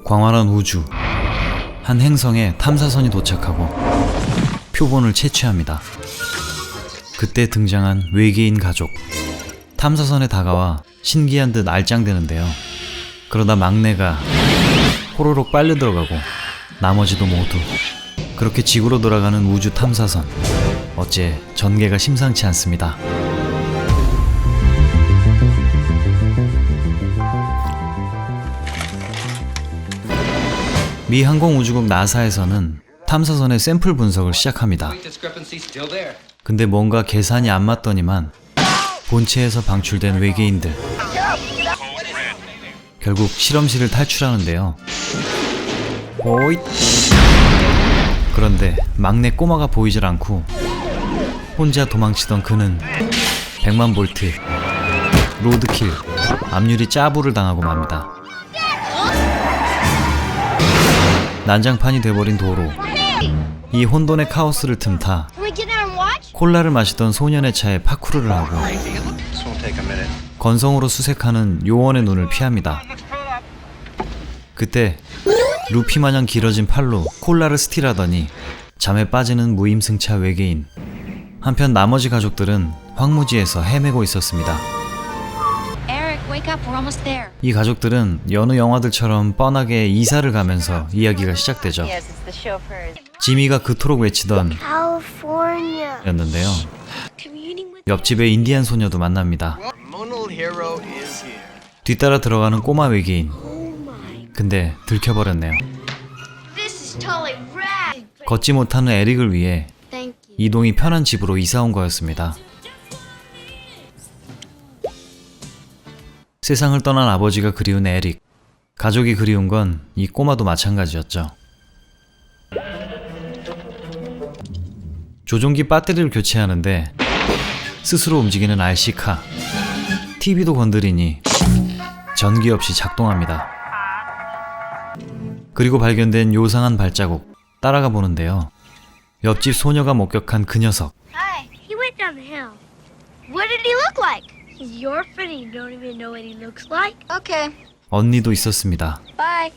광활한 우주, 한 행성에 탐사선이 도착하고 표본을 채취합니다. 그때 등장한 외계인 가족. 탐사선에 다가와 신기한 듯 알짱대는데요. 그러다 막내가 호로록 빨려 들어가고 나머지도 모두. 그렇게 지구로 돌아가는 우주 탐사선. 어째 전개가 심상치 않습니다. 미 항공우주국 나사에서는 탐사선의 샘플 분석을 시작합니다. 근데 뭔가 계산이 안 맞더니만 본체에서 방출된 외계인들. 결국 실험실을 탈출하는데요. 오잇! 그런데 막내 꼬마가 보이질 않고 혼자 도망치던 그는 100만 볼트, 로드킬, 앞유리 짜부를 당하고 맙니다. 난장판이 돼버린 도로. 이 혼돈의 카오스를 틈타 콜라를 마시던 소년의 차에 파쿠르를 하고 건성으로 수색하는 요원의 눈을 피합니다. 그때 루피 마냥 길어진 팔로 콜라를 스틸하더니 잠에 빠지는 무임승차 외계인. 한편 나머지 가족들은 황무지에서 헤매고 있었습니다. 이 가족들은 여느 영화들처럼 뻔하게 이사를 가면서 이야기가 시작되죠. 지미가 그토록 외치던 였는데요. 옆집의 인디안 소녀도 만납니다. 뒤따라 들어가는 꼬마 외계인. 근데 들켜버렸네요. 걷지 못하는 에릭을 위해 이동이 편한 집으로 이사온 거였습니다. 세상을 떠난 아버지가 그리운 에릭. 가족이 그리운 건 이 꼬마도 마찬가지였죠. 조종기 배터리를 교체하는데 스스로 움직이는 RC카. TV도 건드리니 전기 없이 작동합니다. 그리고 발견된 요상한 발자국. 따라가 보는데요. 옆집 소녀가 목격한 그 녀석. Hi, he went down the hill. What did he look like? He's your friend and you don't even know what he looks like? Okay. 언니도 있었습니다. Bye.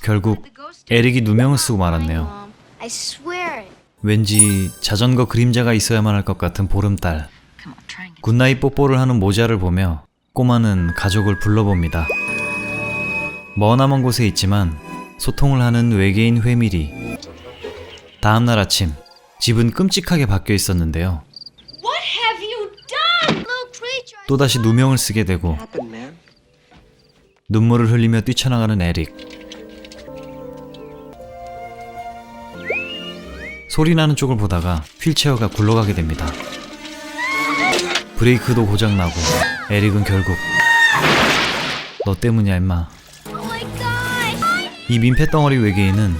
결국 에릭이 누명을 쓰고 말았네요. I swear it. 왠지 자전거 그림자가 있어야만 할 것 같은 보름달. 굿나잇 뽀뽀를 하는 모자를 보며 꼬마는 가족을 불러봅니다. 머나먼 곳에 있지만 소통을 하는 외계인 회밀이. 다음날 아침 집은 끔찍하게 바뀌어 있었는데요. 또다시 누명을 쓰게 되고 눈물을 흘리며 뛰쳐나가는 에릭. 소리나는 쪽을 보다가 휠체어가 굴러가게 됩니다. 브레이크도 고장나고 에릭은 결국 너 때문이야 임마. 이 민폐덩어리 외계인은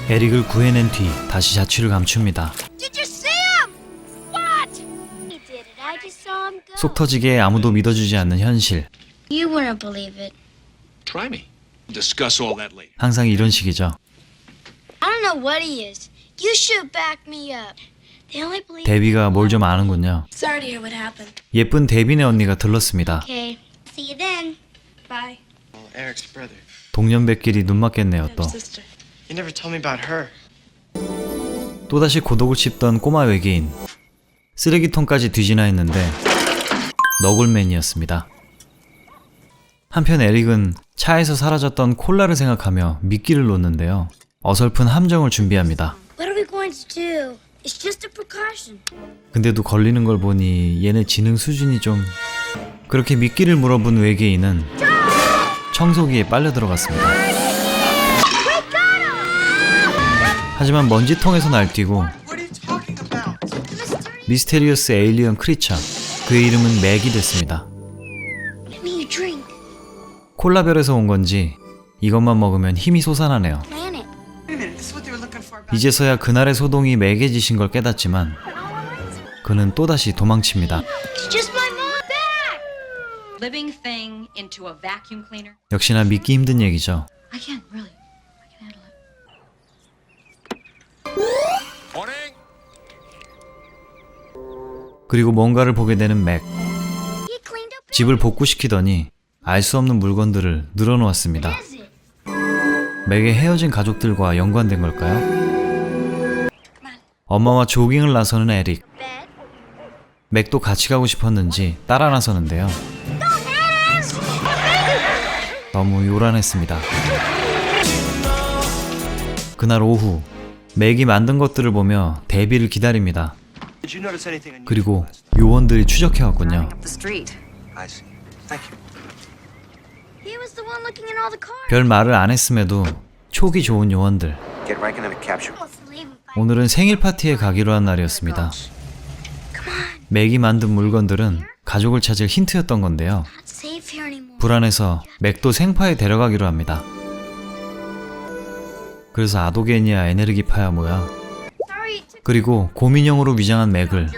에릭을 구해낸 뒤 다시 자취를 감춥니다. 속 터지게 아무도 믿어주지 않는 현실. You wouldn't believe it. Try me. Discuss all that later. 항상 이런 식이죠. I don't know what he is. You should back me up. They only believe. 데비가 뭘 좀 아는군요. Sorry to hear what happened. 예쁜 데비네 언니가 들렀습니다. Okay. See you then. Bye. Eric's brother. 동년배끼리 눈 맞겠네요 또. Sister. You never told me about her. 또다시 고독을 씹던 꼬마 외계인. 쓰레기통까지 뒤지나 했는데 너굴맨이었습니다. 한편 에릭은 차에서 사라졌던 콜라를 생각하며 미끼를 놓는데요. 어설픈 함정을 준비합니다. What are we going to do? It's just a precaution. 근데도 걸리는 걸 보니 얘네 지능 수준이 좀... 그렇게 미끼를 물어본 외계인은 청소기에 빨려 들어갔습니다. 하지만 먼지통에서 날뛰고 미스테리어스 에일리언 크리처. 그의 이름은 맥이 됐습니다. Give me a drink. 콜라별에서 온 건지 이것만 먹으면 힘이 솟아나네요. Planet. 이제서야 그날의 소동이 매개지신 걸 깨닫지만 그는 또다시 도망칩니다. It's just my mom back. Living thing into a vacuum cleaner. 역시나 믿기 힘든 얘기죠. I can't really. I can handle it. Morning. 그리고 뭔가를 보게 되는 맥. He cleaned up. 집을 복구시키더니 알 수 없는 물건들을 늘어놓았습니다. Is it? 맥의 헤어진 가족들과 연관된 걸까요? 엄마와 조깅을 나서는 에릭. Bed. 맥도 같이 가고 싶었는지 따라 나서는데요. 너무 요란했습니다. 그날 오후 맥이 만든 것들을 보며 데뷔를 기다립니다. Did you notice anything unusual? 그리고 요원들이 추적해왔군요. The street. I see. Thank you. He was the one looking at all the cars. 별 말을 안 했음에도 촉이 좋은 요원들. Get ranking in the capture. Let's leave him. 오늘은 생일 파티에 가기로 한 날이었습니다. 맥이 만든 물건들은 가족을 찾을 힌트였던 건데요. Not safe here anymore. 불안해서 맥도 생파에 데려가기로 합니다. 그래서 아도게니아 에네르기파야 뭐야. Sorry, it took 그리고 곰인형으로 위장한 맥을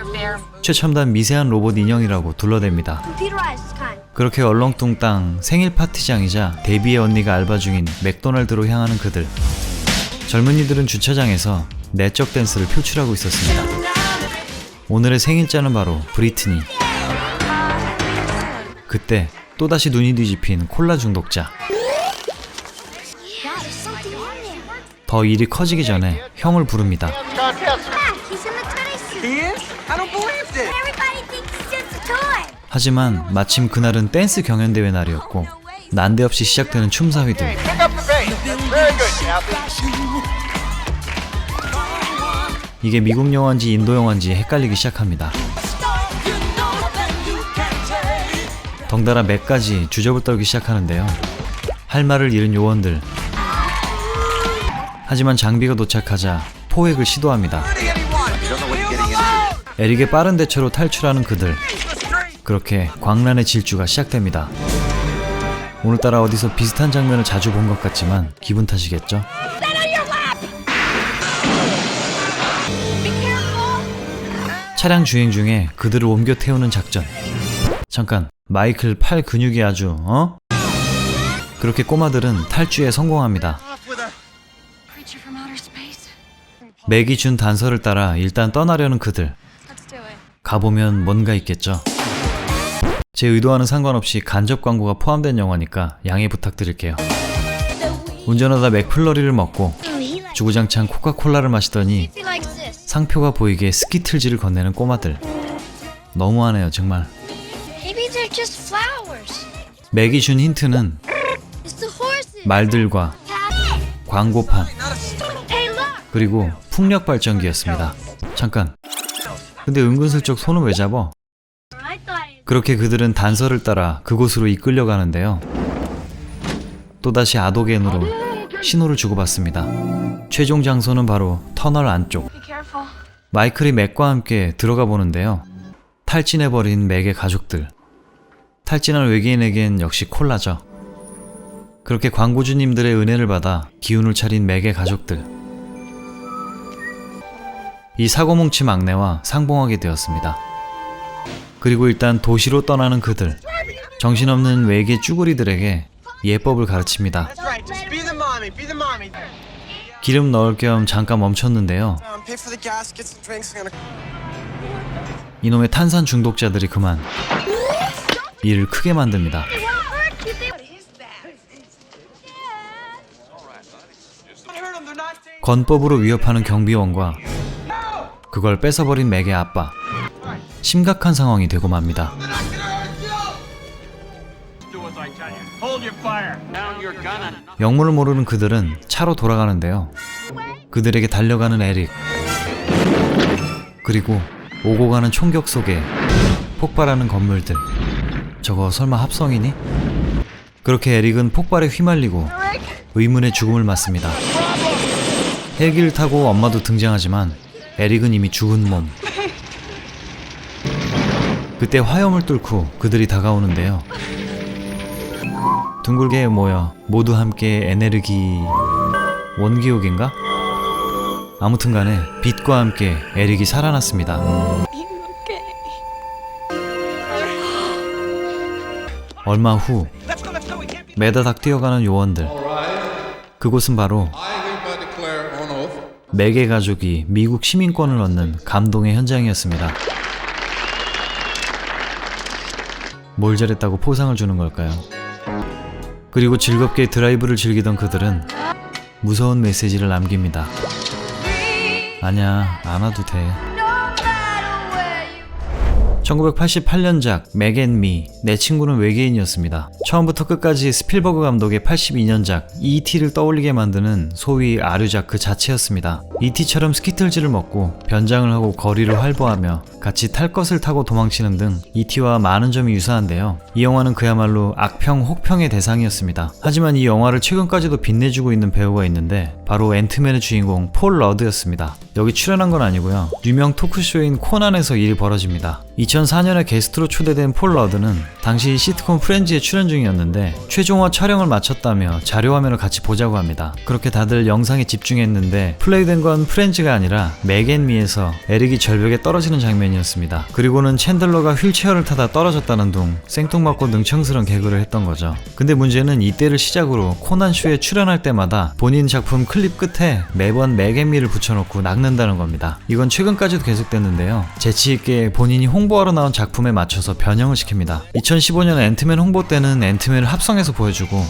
최첨단 미세한 로봇 인형이라고 둘러댑니다. computerized kind. 그렇게 얼렁뚱땅 생일 파티장이자 데뷔의 언니가 알바 중인 맥도날드로 향하는 그들. 젊은이들은 주차장에서 내적 댄스를 표출하고 있었습니다. 오늘의 생일자는 바로 브리트니. 그때 또다시 눈이 뒤집힌 콜라 중독자. Yeah, there's something on there. 더 일이 커지기 전에 형을 부릅니다. Back, he's in the tennis suit. He is? I don't believe this. Everybody thinks he's just a toy. 하지만 마침 그날은 댄스 경연대회 날이었고 난데없이 시작되는 춤사위들. Pick up the pace. That's very good, Kathy. 이게 미국 영화인지 인도 영화인지 헷갈리기 시작합니다. 덩달아 맥까지 주접을 떨기 시작하는데요. 할 말을 잃은 요원들. 하지만 장비가 도착하자 포획을 시도합니다. 에릭의 빠른 대처로 탈출하는 그들. 그렇게 광란의 질주가 시작됩니다. 오늘따라 어디서 비슷한 장면을 자주 본 것 같지만 기분 탓이겠죠? 차량 주행 중에 그들을 옮겨 태우는 작전. 잠깐, 마이클 팔 근육이 아주 그렇게 꼬마들은 탈주에 성공합니다. Creature from outer space. 맥이 준 단서를 따라 일단 떠나려는 그들. Let's do it. 가보면 뭔가 있겠죠. 제 의도와는 상관없이 간접 광고가 포함된 영화니까 양해 부탁드릴게요. 운전하다 맥플러리를 먹고 He likes 주구장창 코카콜라를 마시더니 he likes this. 상표가 보이게 스키틀즈를 건네는 꼬마들. 너무하네요 정말. Maybe they're just flowers. 맥이 준 힌트는 It's the horses. 말들과 광고판 Hey, look. 그리고 풍력 발전기였습니다. 잠깐. 근데 은근슬쩍 손은 왜 잡아? I thought it. 그렇게 그들은 단서를 따라 그곳으로 이끌려 가는데요. 또다시 아도겐으로 신호를 주고받습니다. 최종 장소는 바로 터널 안쪽. Be careful. 마이클이 맥과 함께 들어가 보는데요. 탈진해버린 맥의 가족들. 탈진한 외계인에겐 역시 콜라죠. 그렇게 광고주님들의 은혜를 받아 기운을 차린 맥의 가족들. 이 사고뭉치 막내와 상봉하게 되었습니다. 그리고 일단 도시로 떠나는 그들. 정신없는 외계 쭈구리들에게 예법을 가르칩니다. That's right. Just be the mommy. Be the mommy. 기름 넣을 겸 잠깐 멈췄는데요. Pay for the gas. Get some drinks. I'm gonna. 이놈의 탄산 중독자들이 그만 일을 크게 만듭니다. It won't hurt you. What is that? I heard them. They're not safe. 건법으로 위협하는 경비원과 그걸 뺏어버린 맥의 아빠. 심각한 상황이 되고 맙니다. 영문을 모르는 그들은 차로 돌아가는데요. 그들에게 달려가는 에릭. 그리고 오고 가는 총격 속에 폭발하는 건물들. 저거 설마 합성이니? 그렇게 에릭은 폭발에 휘말리고 의문의 죽음을 맞습니다. 헬기를 타고 엄마도 등장하지만 에릭은 이미 죽은 몸. 그때 화염을 뚫고 그들이 다가오는데요. 둥글게 모여 모두 함께 에네르기 원기옥인가? 아무튼간에 빛과 함께 에릭이 살아났습니다. 얼마 후 매다닥 뛰어가는 요원들. 그곳은 바로 맥의 가족이 미국 시민권을 얻는 감동의 현장이었습니다. 뭘 잘했다고 포상을 주는 걸까요? 그리고 즐겁게 드라이브를 즐기던 그들은 무서운 메시지를 남깁니다. 아냐, 안 와도 돼. 1988년작 맥 앤 미, 내 친구는 외계인이었습니다. 처음부터 끝까지 스필버그 감독의 82년작 E.T.를 떠올리게 만드는 소위 아류작 그 자체였습니다. E.T.처럼 스키틀즈를 먹고 변장을 하고 거리를 활보하며 같이 탈 것을 타고 도망치는 등 E.T.와 많은 점이 유사한데요. 이 영화는 그야말로 악평 혹평의 대상이었습니다. 하지만 이 영화를 최근까지도 빛내주고 있는 배우가 있는데 바로 앤트맨의 주인공 폴 러드였습니다. 여기 출연한 건 아니고요. 유명 토크쇼인 코난에서 일이 벌어집니다. 2004년에 게스트로 초대된 폴 러드는 당시 시트콤 프렌즈에 출연 중이었는데 최종화 촬영을 마쳤다며 자료화면을 같이 보자고 합니다. 그렇게 다들 영상에 집중했는데 플레이된 건 프렌즈가 아니라 맥 앤 미에서 에릭이 절벽에 떨어지는 장면이었습니다. 그리고는 챈들러가 휠체어를 타다 떨어졌다는 둥 생뚱맞고 능청스러운 개그를 했던 거죠. 근데 문제는 이때를 시작으로 코난 쇼에 출연할 때마다 본인 작품 클립 끝에 매번 맥 앤 미를 붙여놓고 낚는다는 겁니다. 이건 최근까지도 계속됐는데요. 재치있게 본인이 홍보하러 나온 작품에 맞춰서 변형을 시킵니다. 2015년 앤트맨 홍보 때는 앤트맨을 합성해서 보여주고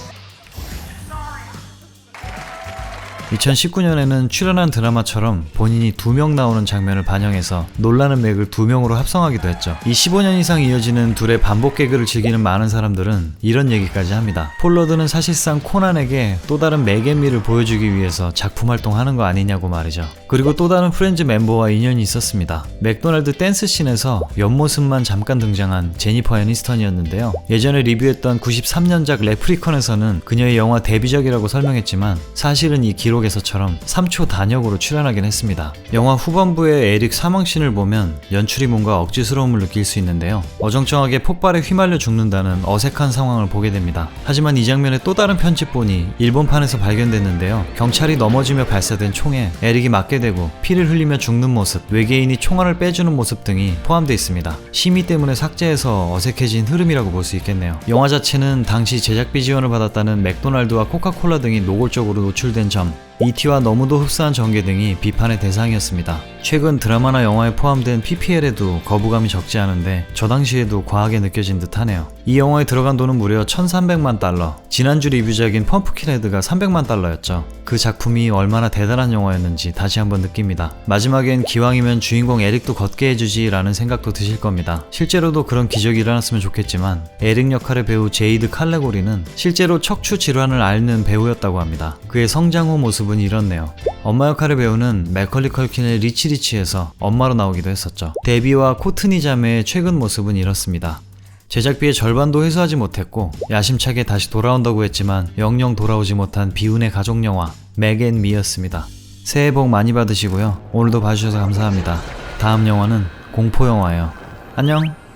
2019년에는 출연한 드라마처럼 본인이 2명 나오는 장면을 반영해서 놀라는 맥을 2명으로 합성하기도 했죠. 이 15년 이상 이어지는 둘의 반복 개그를 즐기는 많은 사람들은 이런 얘기까지 합니다. 폴 러드는 사실상 코난에게 또 다른 맥 앤 미를 보여주기 위해서 작품 활동하는 거 아니냐고 말이죠. 그리고 또 다른 프렌즈 멤버와 인연이 있었습니다. 맥도날드 댄스 씬에서 옆모습만 잠깐 등장한 제니퍼 애니스턴이었는데요. 예전에 리뷰했던 93년작 레프리컨에서는 그녀의 영화 데뷔작이라고 설명했지만 사실은 이 기록에서처럼 3초 단역으로 출연하긴 했습니다. 영화 후반부의 에릭 사망씬을 보면 연출이 뭔가 억지스러움을 느낄 수 있는데요. 어정쩡하게 폭발에 휘말려 죽는다는 어색한 상황을 보게 됩니다. 하지만 이 장면의 또 다른 편집본이 일본판에서 발견됐는데요. 경찰이 넘어지며 발사된 총에 에릭이 맞게 되고 피를 흘리며 죽는 모습, 외계인이 총알을 빼주는 모습 등이 포함되어 있습니다. 심의 때문에 삭제해서 어색해진 흐름이라고 볼 수 있겠네요. 영화 자체는 당시 제작비 지원을 받았다는 맥도날드와 코카콜라 등이 노골적으로 노출된 점, E.T.와 너무도 흡사한 전개 등이 비판의 대상이었습니다. 최근 드라마나 영화에 포함된 PPL에도 거부감이 적지 않은데 저 당시에도 과하게 느껴진 듯 하네요. 이 영화에 들어간 돈은 무려 1,300만 달러, 지난주 리뷰작인 펌프킨 헤드가 300만 달러였죠. 그 작품이 얼마나 대단한 영화였는지 다시 한번 느낍니다. 마지막엔 기왕이면 주인공 에릭도 걷게 해주지 라는 생각도 드실 겁니다. 실제로도 그런 기적이 일어났으면 좋겠지만 에릭 역할의 배우 제이드 칼레고리는 실제로 척추 질환을 앓는 배우였다고 합니다. 그의 성장 후 모습은 이렇네요. 엄마 역할의 배우는 맥컬리 컬킨의 리치에서 엄마로 나오기도 했었죠. 데비와 코트니 자매의 최근 모습은 이렇습니다. 제작비의 절반도 회수하지 못했고 야심차게 다시 돌아온다고 했지만 영영 돌아오지 못한 비운의 가족 영화 맥 앤 미였습니다. 새해 복 많이 받으시고요. 오늘도 봐주셔서 감사합니다. 다음 영화는 공포 영화예요. 안녕.